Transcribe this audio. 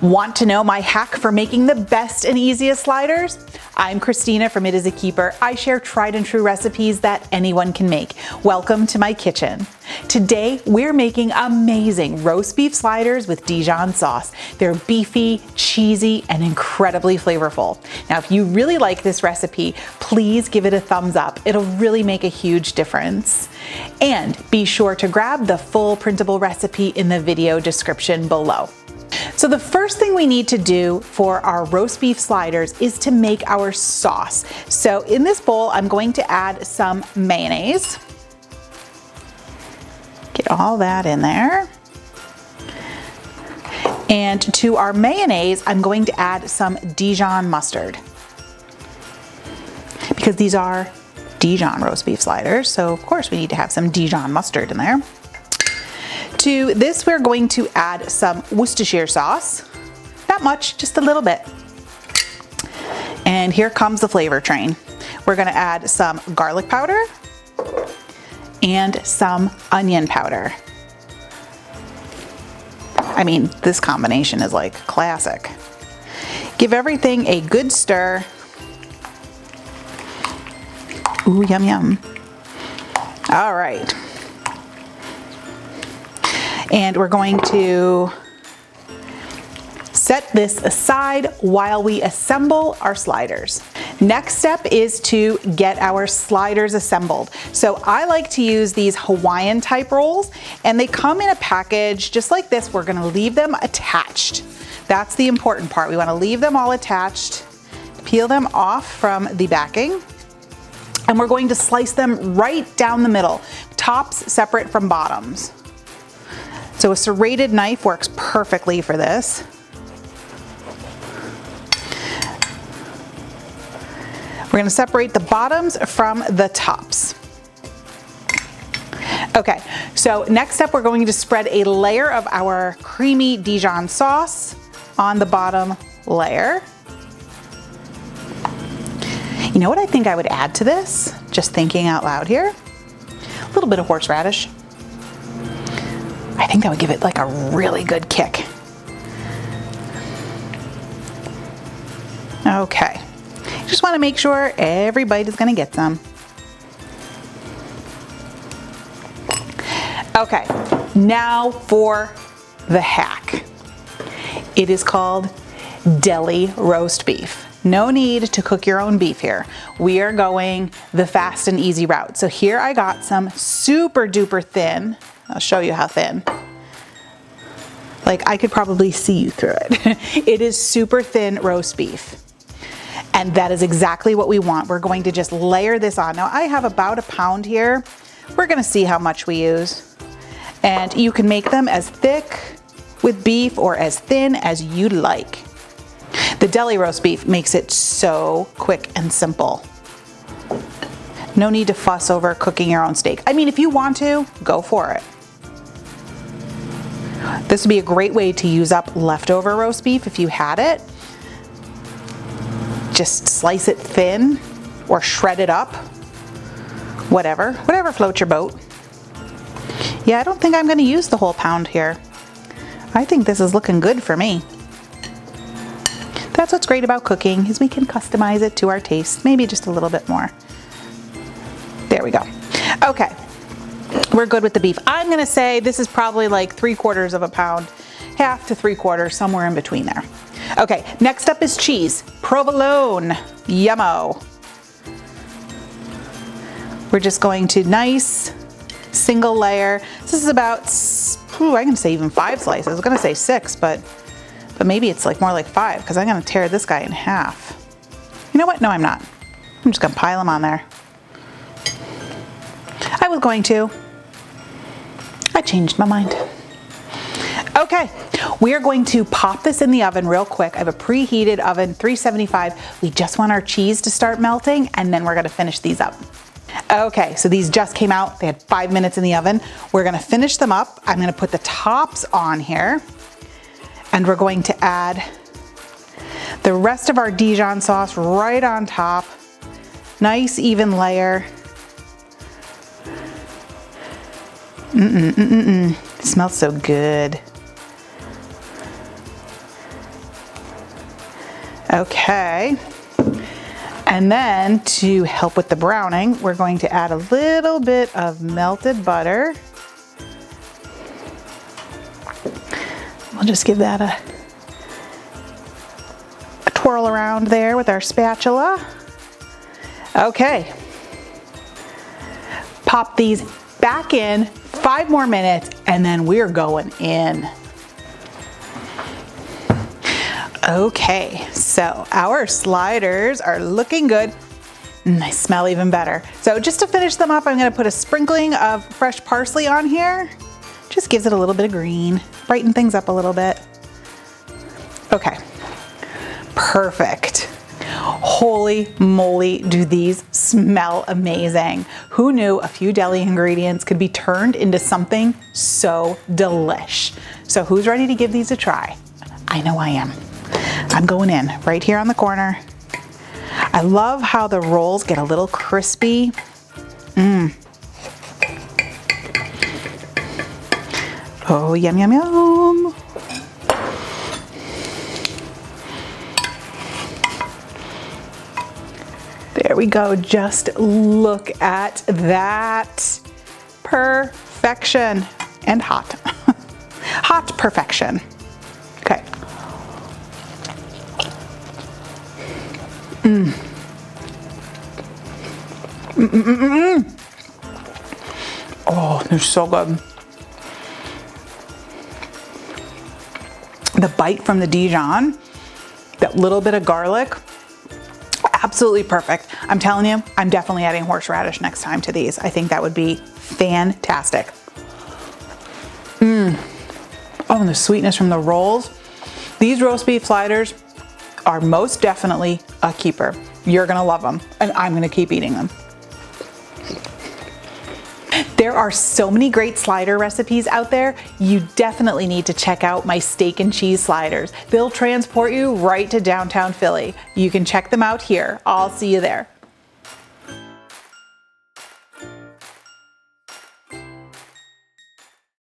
Want to know my hack for making the best and easiest sliders? I'm Christina from It Is a Keeper. I share tried and true recipes that anyone can make. Welcome to my kitchen. Today we're making amazing roast beef sliders with Dijon sauce. They're beefy, cheesy, and incredibly flavorful. Now if you really like this recipe, please give it a thumbs up. It'll really make a huge difference. And be sure to grab the full printable recipe in the video description below. So the first thing we need to do for our roast beef sliders is to make our sauce. So in this bowl, I'm going to add some mayonnaise. Get all that in there. And to our mayonnaise, I'm going to add some Dijon mustard, because these are Dijon roast beef sliders. So of course we need to have some Dijon mustard in there. To this, we're going to add some Worcestershire sauce. Not much, just a little bit. And here comes the flavor train. We're gonna add some garlic powder and some onion powder. I mean, this combination is like classic. Give everything a good stir. Ooh, yum, yum. All right. And we're going to set this aside while we assemble our sliders. Next step is to get our sliders assembled. So I like to use these Hawaiian type rolls, and they come in a package just like this. We're gonna leave them attached. That's the important part. We wanna leave them all attached, peel them off from the backing, and we're going to slice them right down the middle, tops separate from bottoms. So a serrated knife works perfectly for this. We're gonna separate the bottoms from the tops. Okay, so next up we're going to spread a layer of our creamy Dijon sauce on the bottom layer. You know what I think I would add to this? Just thinking out loud here. A little bit of horseradish. I think that would give it like a really good kick. Okay, just want to make sure every bite is going to get some. Okay, now for the hack. It is called Deli roast beef. No need to cook your own beef here. We are going the fast and easy route. So here I got some super duper thin. I'll show you how thin. Like I could probably see you through it. It is super thin roast beef. And that is exactly what we want. We're going to just layer this on. Now I have about a pound here. We're gonna see how much we use. And you can make them as thick with beef or as thin as you'd like. The deli roast beef makes it so quick and simple. No need to fuss over cooking your own steak. I mean, if you want to, go for it. This would be a great way to use up leftover roast beef if you had it. Just slice it thin or shred it up. Whatever floats your boat. Yeah, I don't think I'm gonna use the whole pound here. I think this is looking good for me. That's what's great about cooking, is we can customize it to our taste, maybe just a little bit more. There we go. Okay, we're good with the beef. I'm gonna say this is probably like 3/4 of a pound, half to 3/4, somewhere in between there. Okay, next up is cheese. Provolone, yummo. We're just going to nice single layer. This is about, I'm gonna say even 5 slices. I was gonna say 6, but maybe it's like more like 5, because I'm gonna tear this guy in half. You know what? No, I'm not. I'm just gonna pile them on there. I was going to. I changed my mind. Okay, we are going to pop this in the oven real quick. I have a preheated oven, 375. We just want our cheese to start melting, and then we're gonna finish these up. Okay, so these just came out. They had 5 minutes in the oven. We're gonna finish them up. I'm gonna put the tops on here, and we're going to add the rest of our Dijon sauce right on top. Nice even layer. It smells so good. Okay. And then to help with the browning, we're going to add a little bit of melted butter. We'll just give that a twirl around there with our spatula. Okay. Pop these back in, 5 more minutes, and then we're going in. Okay, so our sliders are looking good. They smell even better. So just to finish them up, I'm gonna put a sprinkling of fresh parsley on here. Just gives it a little bit of green, brighten things up a little bit. Okay, perfect. Holy moly, do these smell amazing. Who knew a few deli ingredients could be turned into something so delish? So who's ready to give these a try? I know I am. I'm going in right here on the corner. I love how the rolls get a little crispy. Oh, yum, yum, yum. There we go. Just look at that. Perfection. And hot. Hot perfection. Okay. Oh, they're so good. The bite from the Dijon, that little bit of garlic, absolutely perfect. I'm telling you, I'm definitely adding horseradish next time to these. I think that would be fantastic. Oh, and the sweetness from the rolls. These roast beef sliders are most definitely a keeper. You're gonna love them, and I'm gonna keep eating them. There are so many great slider recipes out there. You definitely need to check out my steak and cheese sliders. They'll transport you right to downtown Philly. You can check them out here. I'll see you there.